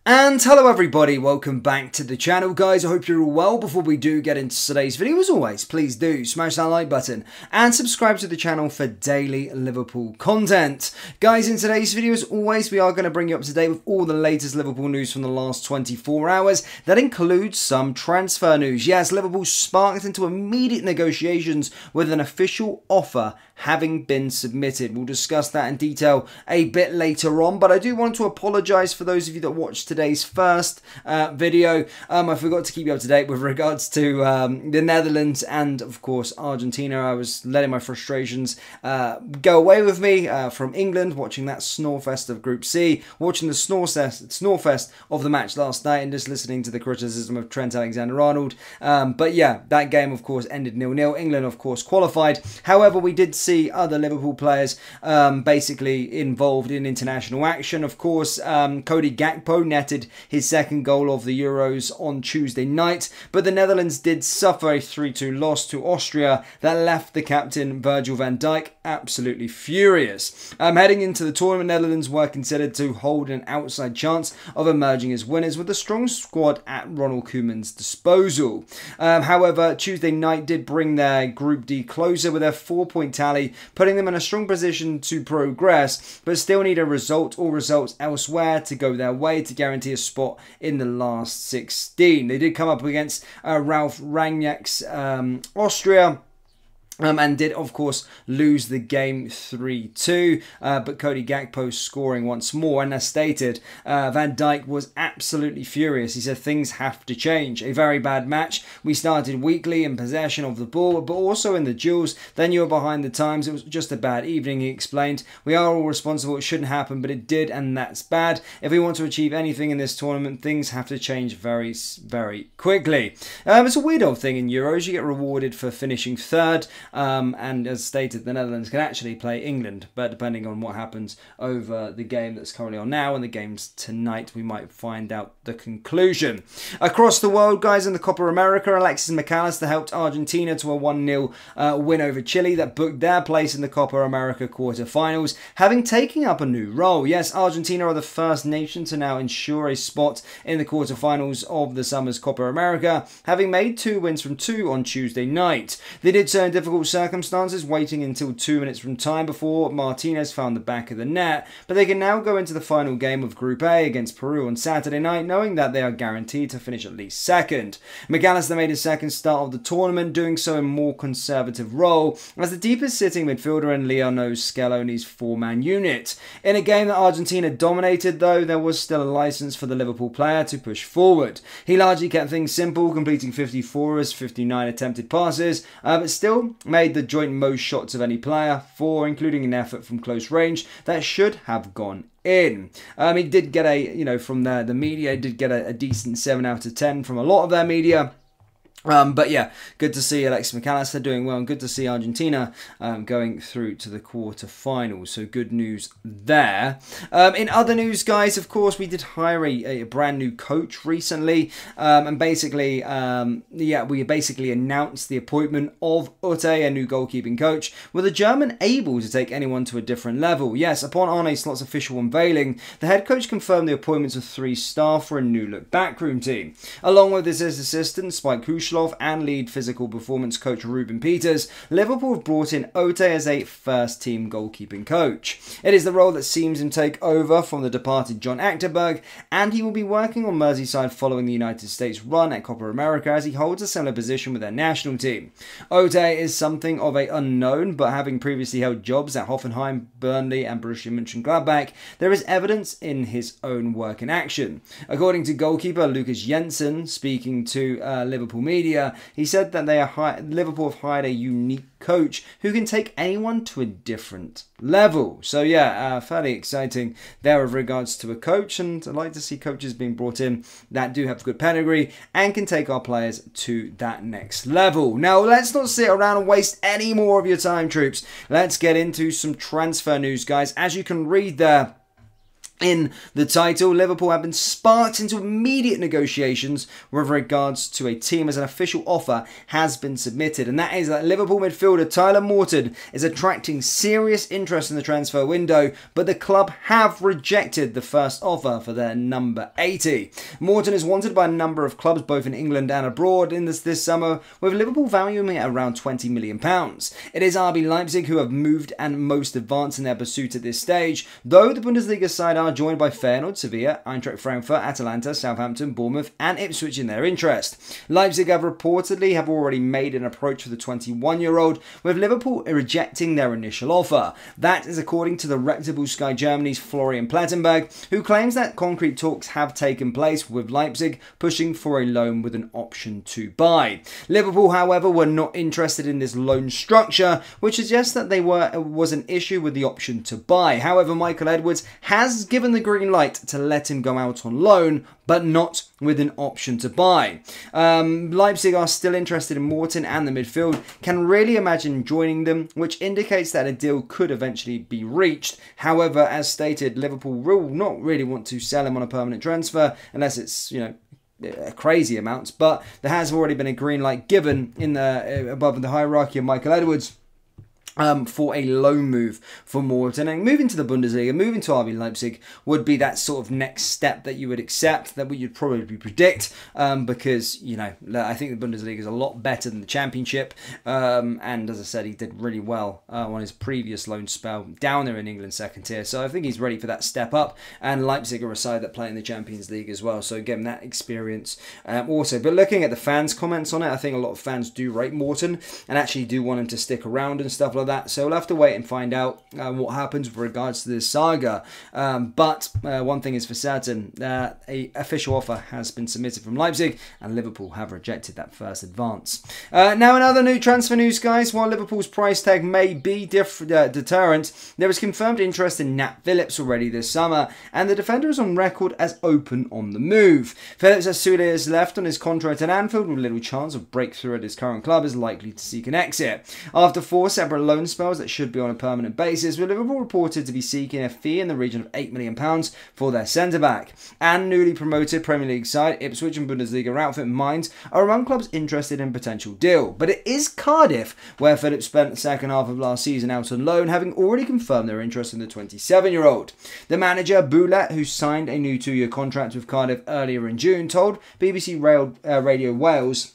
And hello everybody, welcome back to the channel guys. I hope you're all well. Before we do get into today's video, as always, please do smash that like button and subscribe to the channel for daily Liverpool content. Guys, in today's video, as always, we are going to bring you up to date with all the latest Liverpool news from the last 24 hours. That includes some transfer news. Yes, Liverpool sparked into immediate negotiations with an official offer having been submitted. We'll discuss that in detail a bit later on, but I do want to apologise for those of you that watched today's first video. I forgot to keep you up to date with regards to the Netherlands and of course Argentina. I was letting my frustrations go away with me from England, watching that snorefest of Group C, watching the snorefest of the match last night, and just listening to the criticism of Trent Alexander-Arnold. But yeah, that game of course ended 0-0. England of course qualified. However, we did see other Liverpool players basically involved in international action. Of course, Cody Gakpo netted his second goal of the Euros on Tuesday night, but the Netherlands did suffer a 3-2 loss to Austria that left the captain Virgil van Dijk absolutely furious. Heading into the tournament, Netherlands were considered to hold an outside chance of emerging as winners with a strong squad at Ronald Koeman's disposal. However, Tuesday night did bring their Group D closer with their 4-point tally, putting them in a strong position to progress, but still need a result or results elsewhere to go their way to guarantee a spot in the last 16. They did come up against Ralf Rangnick's Austria, and did, of course, lose the game 3-2, but Cody Gakpo scoring once more. And as stated, Van Dijk was absolutely furious. He said things have to change. A very bad match. We started weakly in possession of the ball, but also in the duels. Then you were behind the times. It was just a bad evening, he explained. We are all responsible. It shouldn't happen, but it did, and that's bad. If we want to achieve anything in this tournament, things have to change very, very quickly. It's a weird old thing in Euros. You get rewarded for finishing third. And as stated, the Netherlands can actually play England, but depending on what happens over the game that's currently on now and the games tonight, we might find out the conclusion. Across the world, guys, in the Copa America, Alexis McAllister helped Argentina to a 1-0 win over Chile that booked their place in the Copa America quarterfinals, having taken up a new role. Yes, Argentina are the first nation to now ensure a spot in the quarterfinals of the summer's Copa America, having made 2 wins from 2 on Tuesday night. They did so in difficult circumstances, waiting until 2 minutes from time before Martinez found the back of the net, but they can now go into the final game of Group A against Peru on Saturday night, knowing that they are guaranteed to finish at least second. McAllister made his second start of the tournament, doing so in a more conservative role as the deepest sitting midfielder in Lionel Scaloni's 4-man unit. In a game that Argentina dominated, though, there was still a license for the Liverpool player to push forward. He largely kept things simple, completing 54 of his 59 attempted passes, but still made the joint most shots of any player, 4, including an effort from close range that should have gone in. He did get a, from the media, did get a decent 7 out of 10 from a lot of their media. But yeah, good to see Alexis McAllister doing well, and good to see Argentina going through to the quarterfinals. So good news there. In other news, guys, of course, we did hire a brand new coach recently, and basically, we basically announced the appointment of Ute, a new goalkeeping coach, with a German able to take anyone to a different level. Yes, upon Arne Slot's official unveiling, the head coach confirmed the appointments of 3 staff for a new look backroom team, along with his assistant Spike Kushlow and lead physical performance coach Ruben Peters. Liverpool have brought in Ute as a first-team goalkeeping coach. It is the role that sees him take over from the departed John Achterberg, and he will be working on Merseyside following the United States run at Copa America, as he holds a similar position with their national team. Ute is something of an unknown, but having previously held jobs at Hoffenheim, Burnley and Borussia Mönchengladbach, there is evidence in his own work in action. According to goalkeeper Lucas Jensen, speaking to Liverpool media, he said that Liverpool have hired a unique coach who can take anyone to a different level. So yeah, fairly exciting there with regards to a coach, and I like to see coaches being brought in that do have good pedigree and can take our players to that next level. Now, let's not sit around and waste any more of your time, troops. Let's get into some transfer news, guys. As you can read there, in the title. Liverpool have been sparked into immediate negotiations with regards to a team as an official offer has been submitted, and that is that Liverpool midfielder Tyler Morton is attracting serious interest in the transfer window, but the club have rejected the first offer for their number 80. Morton is wanted by a number of clubs both in England and abroad in this summer, with Liverpool valuing it at around £20 million. It is RB Leipzig who have moved and most advanced in their pursuit at this stage, though the Bundesliga side are joined by Feyenoord, Sevilla, Eintracht Frankfurt, Atalanta, Southampton, Bournemouth and Ipswich in their interest. Leipzig have reportedly already made an approach for the 21-year-old, with Liverpool rejecting their initial offer. That is according to the reputable Sky Germany's Florian Plettenberg, who claims that concrete talks have taken place with Leipzig pushing for a loan with an option to buy. Liverpool, however, were not interested in this loan structure, which suggests that was an issue with the option to buy. However, Michael Edwards has given the green light to let him go out on loan, but not with an option to buy. Leipzig are still interested in Morton and the midfield, can really imagine joining them, which indicates that a deal could eventually be reached. However, as stated, Liverpool will not really want to sell him on a permanent transfer unless it's, crazy amounts, but there has already been a green light given in the above the hierarchy of Michael Edwards for a loan move for Morton. And moving to the Bundesliga, moving to RB Leipzig would be that sort of next step that you would accept, that you'd probably predict, because, I think the Bundesliga is a lot better than the Championship, and as I said, he did really well on his previous loan spell down there in England's second tier, so I think he's ready for that step up, and Leipzig are a side that play in the Champions League as well, so again, that experience also. But looking at the fans' comments on it, I think a lot of fans do rate Morton and actually do want him to stick around and stuff like that. So we'll have to wait and find out what happens with regards to this saga. But one thing is for certain, an official offer has been submitted from Leipzig, and Liverpool have rejected that first advance. Now, another new transfer news, guys. While Liverpool's price tag may be deterrent, there is confirmed interest in Nat Phillips already this summer, and the defender is on record as open on the move. Phillips has 2 years left on his contract at Anfield, with little chance of breakthrough at his current club, is likely to seek an exit. After 4 separate loan spells that should be on a permanent basis, with Liverpool reported to be seeking a fee in the region of £8 million for their centre-back. And newly promoted Premier League side Ipswich and Bundesliga outfit Mainz are among clubs interested in a potential deal. But it is Cardiff where Phillips spent the second half of last season out on loan, having already confirmed their interest in the 27-year-old. The manager, Boulet, who signed a new 2-year contract with Cardiff earlier in June, told BBC Radio Wales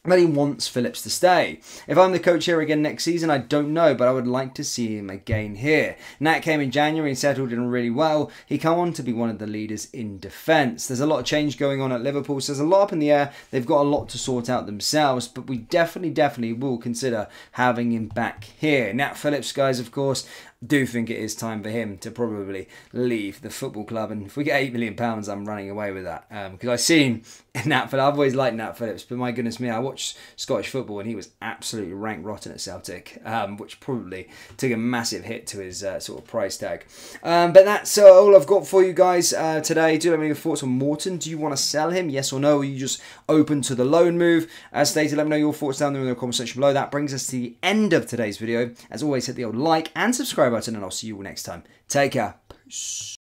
that he wants Phillips to stay. If I'm the coach here again next season, I don't know, but I would like to see him again here. Nat came in January and settled in really well. He come on to be one of the leaders in defence. There's a lot of change going on at Liverpool, so there's a lot up in the air. They've got a lot to sort out themselves, but we definitely will consider having him back here. Nat Phillips, guys, of course, do think it is time for him to probably leave the football club, and if we get £8 million, I'm running away with that, because I've seen Nat Phillips. I've always liked Nat Phillips, but my goodness me, I watched Scottish football and he was absolutely rank rotten at Celtic, which probably took a massive hit to his sort of price tag. But that's all I've got for you guys today. Do let me know your thoughts on Morton. Do you want to sell him, yes or no? Are you just open to the loan move? As stated, let me know your thoughts down there in the comment section below. That brings us to the end of today's video. As always, hit the old like and subscribe button, and I'll see you all next time. Take care. Peace.